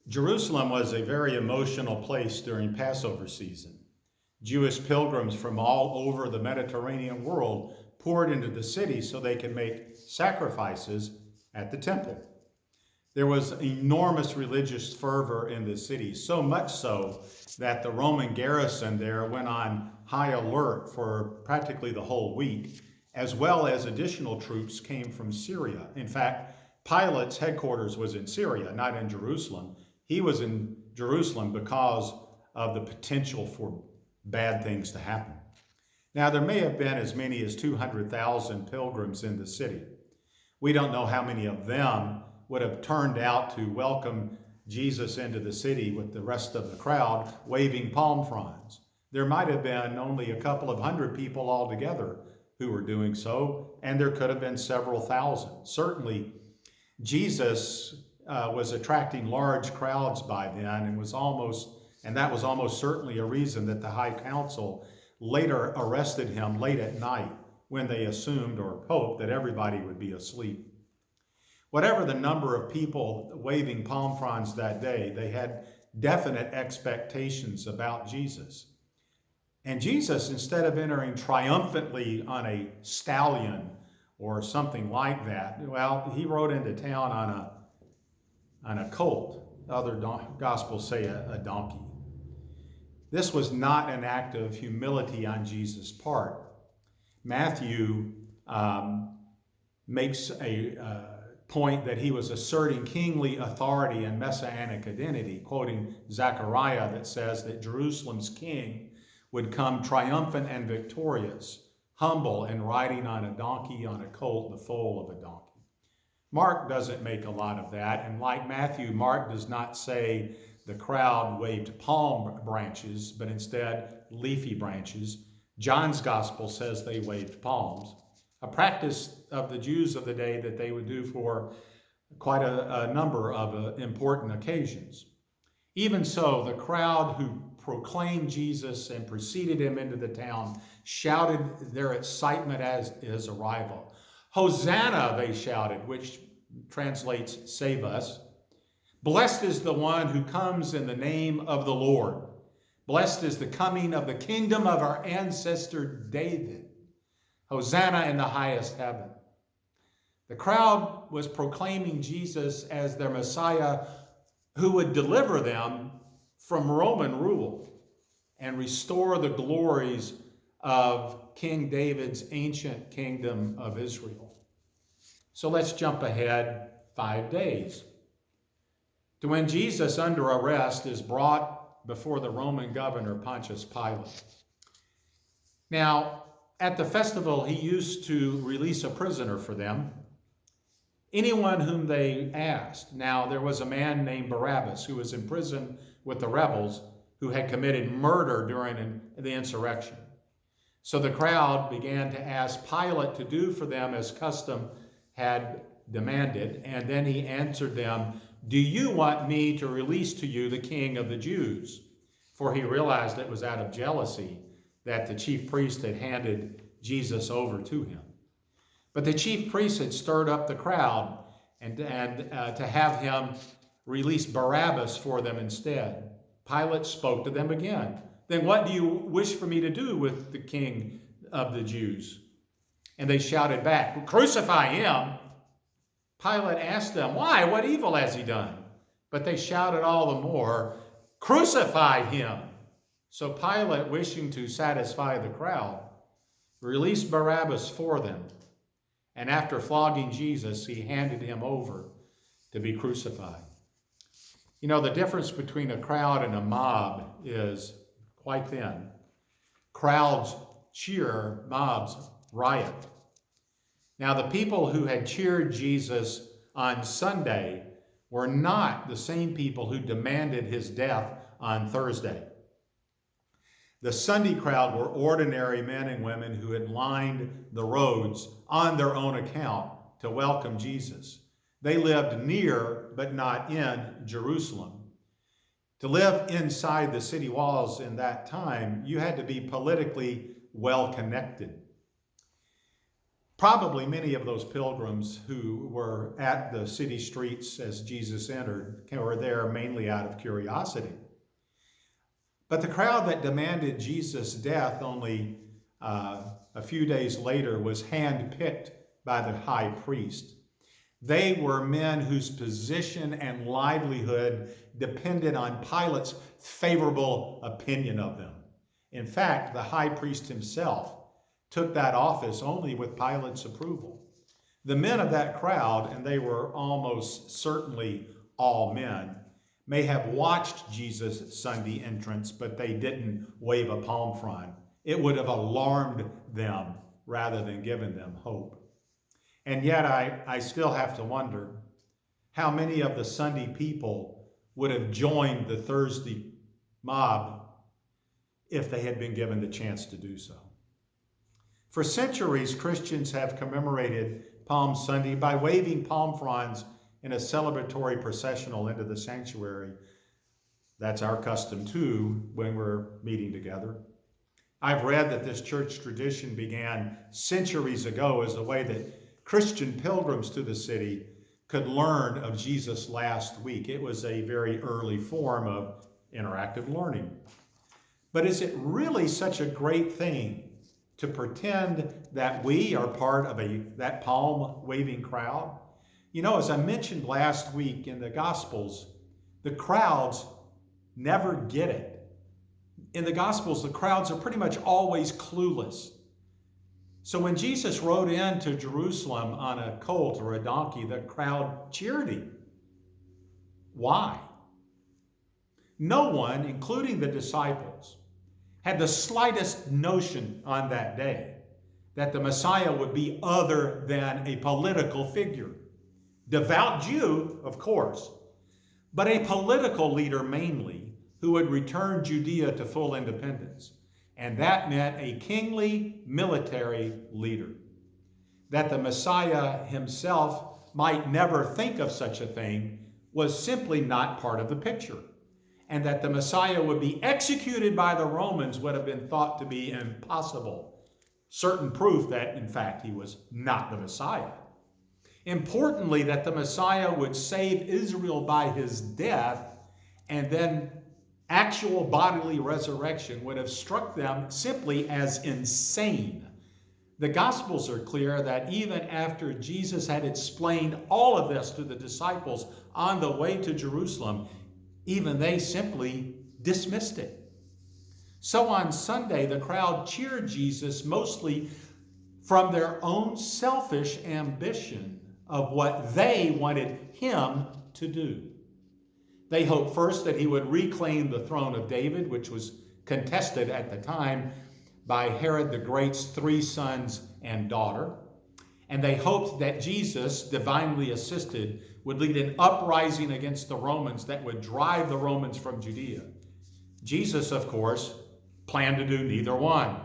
Jerusalem was a very emotional place during Passover season. Jewish pilgrims from all over the Mediterranean world poured into the city so they could make sacrifices at the temple. There was enormous religious fervor in the city, so much so that the Roman garrison there went on high alert for practically the whole week, as well as additional troops came from Syria. In fact, Pilate's headquarters was in Syria, not in Jerusalem. He was in Jerusalem because of the potential for bad things to happen. Now, there may have been as many as 200,000 pilgrims in the city. We don't know how many of them would have turned out to welcome Jesus into the city with the rest of the crowd waving palm fronds. There might have been only a couple of hundred people altogether who were doing so, and there could have been several thousand. Certainly, Jesus was attracting large crowds by then, and that was almost certainly a reason that the high council later arrested him late at night when they assumed or hoped that everybody would be asleep. Whatever the number of people waving palm fronds that day, they had definite expectations about Jesus. And Jesus, instead of entering triumphantly on a stallion or something like that, well, he rode into town on a colt. Other gospels say a donkey. This was not an act of humility on Jesus' part. Matthew makes a point that he was asserting kingly authority and messianic identity, quoting Zechariah that says that Jerusalem's king would come triumphant and victorious, humble and riding on a donkey, on a colt, the foal of a donkey. Mark doesn't make a lot of that, and like Matthew, Mark does not say the crowd waved palm branches, but instead leafy branches. John's gospel says they waved palms, a practice of the Jews of the day that they would do for quite a number of important occasions. Even so, the crowd who proclaimed Jesus and preceded him into the town shouted their excitement as his arrival. Hosanna, they shouted, which translates, save us. Blessed is the one who comes in the name of the Lord. Blessed is the coming of the kingdom of our ancestor David. Hosanna in the highest heaven. The crowd was proclaiming Jesus as their Messiah who would deliver them from Roman rule and restore the glories of King David's ancient kingdom of Israel. So let's jump ahead 5 days to when Jesus, under arrest, is brought before the Roman governor Pontius Pilate. Now, at the festival, he used to release a prisoner for them, anyone whom they asked. Now, there was a man named Barabbas who was in prison with the rebels who had committed murder during the insurrection. So the crowd began to ask Pilate to do for them as custom had demanded, and then he answered them, "Do you want me to release to you the king of the Jews?" For he realized it was out of jealousy that the chief priest had handed Jesus over to him. But the chief priest had stirred up the crowd and to have him release Barabbas for them instead. Pilate spoke to them again. "Then what do you wish for me to do with the king of the Jews?" And they shouted back, "Crucify him." Pilate asked them, "Why? What evil has he done?" But they shouted all the more, "Crucify him." So Pilate, wishing to satisfy the crowd, released Barabbas for them. And after flogging Jesus, he handed him over to be crucified. You know, the difference between a crowd and a mob is quite thin. Crowds cheer, mobs riot. Now, the people who had cheered Jesus on Sunday were not the same people who demanded his death on Thursday. The Sunday crowd were ordinary men and women who had lined the roads on their own account to welcome Jesus. They lived near, but not in, Jerusalem. To live inside the city walls in that time, you had to be politically well connected. Probably many of those pilgrims who were at the city streets as Jesus entered were there mainly out of curiosity. But the crowd that demanded Jesus' death only a few days later was handpicked by the high priest. They were men whose position and livelihood depended on Pilate's favorable opinion of them. In fact, the high priest himself took that office only with Pilate's approval. The men of that crowd, and they were almost certainly all men, may have watched Jesus' Sunday entrance, but they didn't wave a palm frond. It would have alarmed them rather than given them hope. And yet I still have to wonder how many of the Sunday people would have joined the Thursday mob if they had been given the chance to do so. For centuries, Christians have commemorated Palm Sunday by waving palm fronds in a celebratory processional into the sanctuary. That's our custom too when we're meeting together. I've read that this church tradition began centuries ago as a way that Christian pilgrims to the city could learn of Jesus' last week. It was a very early form of interactive learning. But is it really such a great thing to pretend that we are part of that palm-waving crowd? You know, as I mentioned last week in the Gospels, the crowds never get it. In the Gospels, the crowds are pretty much always clueless. So when Jesus rode into Jerusalem on a colt or a donkey, the crowd cheered him. Why? No one, including the disciples, had the slightest notion on that day that the Messiah would be other than a political figure. Devout Jew, of course, but a political leader mainly, who would return Judea to full independence. And that meant a kingly military leader. That the Messiah himself might never think of such a thing was simply not part of the picture. And that the Messiah would be executed by the Romans would have been thought to be impossible. Certain proof that, in fact, he was not the Messiah. Importantly, that the Messiah would save Israel by his death, and then actual bodily resurrection would have struck them simply as insane. The Gospels are clear that even after Jesus had explained all of this to the disciples on the way to Jerusalem, even they simply dismissed it. So on Sunday, the crowd cheered Jesus mostly from their own selfish ambition of what they wanted him to do. They hoped first that he would reclaim the throne of David, which was contested at the time by Herod the Great's 3 sons and daughter. And they hoped that Jesus, divinely assisted, would lead an uprising against the Romans that would drive the Romans from Judea. Jesus, of course, planned to do neither one.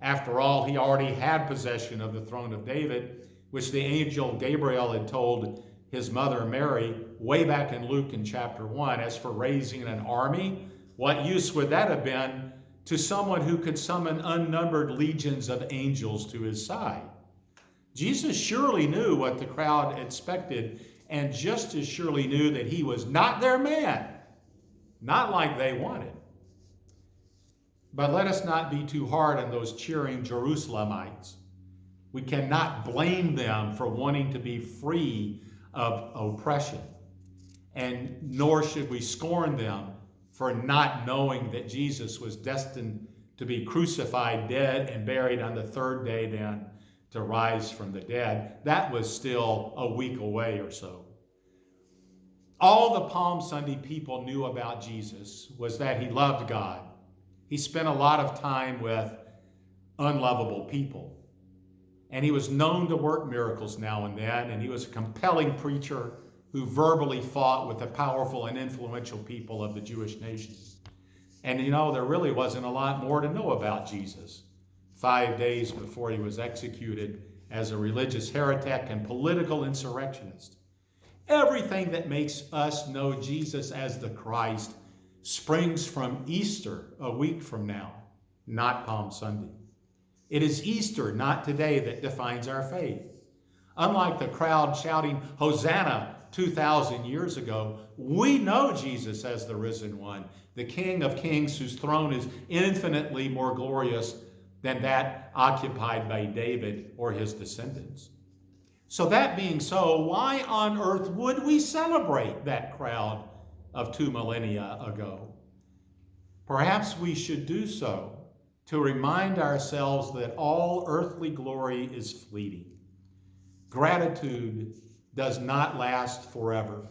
After all, he already had possession of the throne of David, which the angel Gabriel had told his mother Mary way back in Luke in chapter 1. As for raising an army, what use would that have been to someone who could summon unnumbered legions of angels to his side? Jesus surely knew what the crowd expected, and just as surely knew that he was not their man, not like they wanted. But let us not be too hard on those cheering Jerusalemites. We cannot blame them for wanting to be free of oppression, and nor should we scorn them for not knowing that Jesus was destined to be crucified, dead, and buried on the 3rd day then to rise from the dead. That was still a week away or so. All the Palm Sunday people knew about Jesus was that he loved God. He spent a lot of time with unlovable people. And he was known to work miracles now and then, and he was a compelling preacher who verbally fought with the powerful and influential people of the Jewish nation. And you know, there really wasn't a lot more to know about Jesus 5 days before he was executed as a religious heretic and political insurrectionist. Everything that makes us know Jesus as the Christ springs from Easter, a week from now, not Palm Sunday. It is Easter, not today, that defines our faith. Unlike the crowd shouting, Hosanna, 2,000 years ago, we know Jesus as the risen one, the King of Kings whose throne is infinitely more glorious than that occupied by David or his descendants. So that being so, why on earth would we celebrate that crowd of 2 millennia ago? Perhaps we should do so to remind ourselves that all earthly glory is fleeting. Gratitude does not last forever,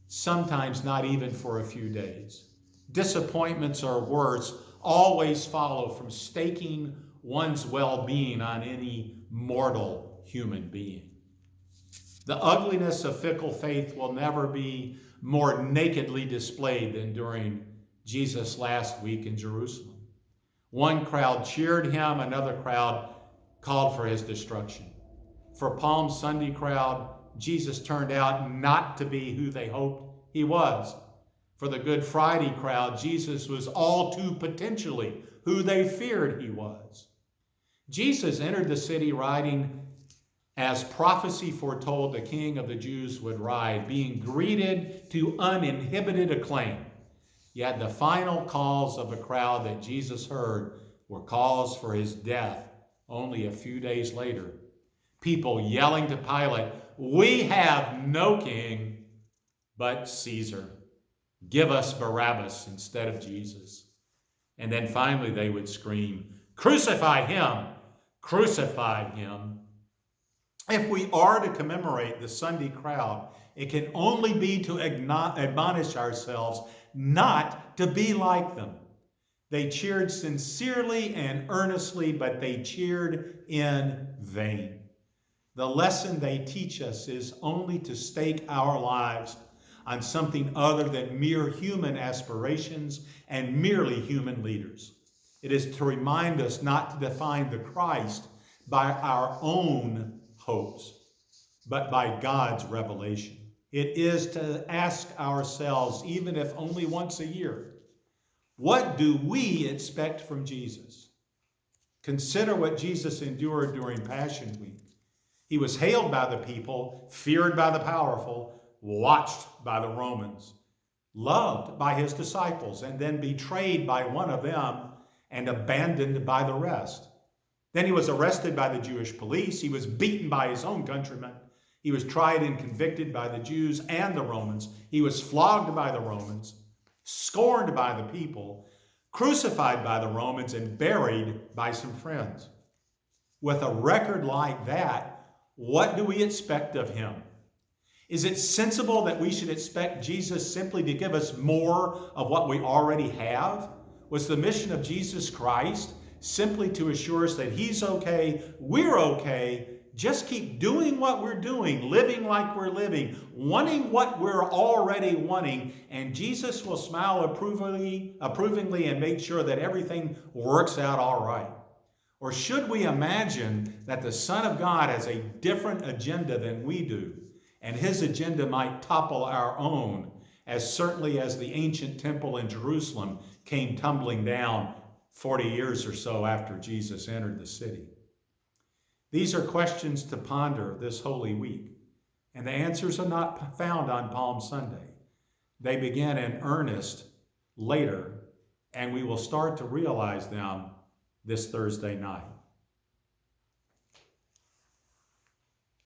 sometimes not even for a few days. Disappointments or worse always follow from staking one's well-being on any mortal human being. The ugliness of fickle faith will never be more nakedly displayed than during Jesus' last week in Jerusalem. One crowd cheered him, another crowd called for his destruction. For Palm Sunday crowd, Jesus turned out not to be who they hoped he was. For the Good Friday crowd, Jesus was all too potentially who they feared he was. Jesus entered the city riding as prophecy foretold the King of the Jews would ride, being greeted to uninhibited acclaim. Yet the final calls of the crowd that Jesus heard were calls for his death only a few days later. People yelling to Pilate, "We have no king but Caesar. Give us Barabbas instead of Jesus." And then finally they would scream, "Crucify him! Crucify him!" If we are to commemorate the Sunday crowd, it can only be to admonish ourselves not to be like them. They cheered sincerely and earnestly, but they cheered in vain. The lesson they teach us is only to stake our lives on something other than mere human aspirations and merely human leaders. It is to remind us not to define the Christ by our own hopes, but by God's revelation. It is to ask ourselves, even if only once a year, what do we expect from Jesus? Consider what Jesus endured during Passion Week. He was hailed by the people, feared by the powerful, watched by the Romans, loved by his disciples, and then betrayed by one of them and abandoned by the rest. Then he was arrested by the Jewish police. He was beaten by his own countrymen. He was tried and convicted by the Jews and the Romans. He was flogged by the Romans, scorned by the people, crucified by the Romans, and buried by some friends. With a record like that, what do we expect of him? Is it sensible that we should expect Jesus simply to give us more of what we already have? Was the mission of Jesus Christ simply to assure us that he's okay, we're okay, just keep doing what we're doing, living like we're living, wanting what we're already wanting, and Jesus will smile approvingly and make sure that everything works out all right? Or should we imagine that the Son of God has a different agenda than we do, and his agenda might topple our own, as certainly as the ancient temple in Jerusalem came tumbling down 40 years or so after Jesus entered the city? These are questions to ponder this Holy Week, and the answers are not found on Palm Sunday. They begin in earnest later, and we will start to realize them this Thursday night.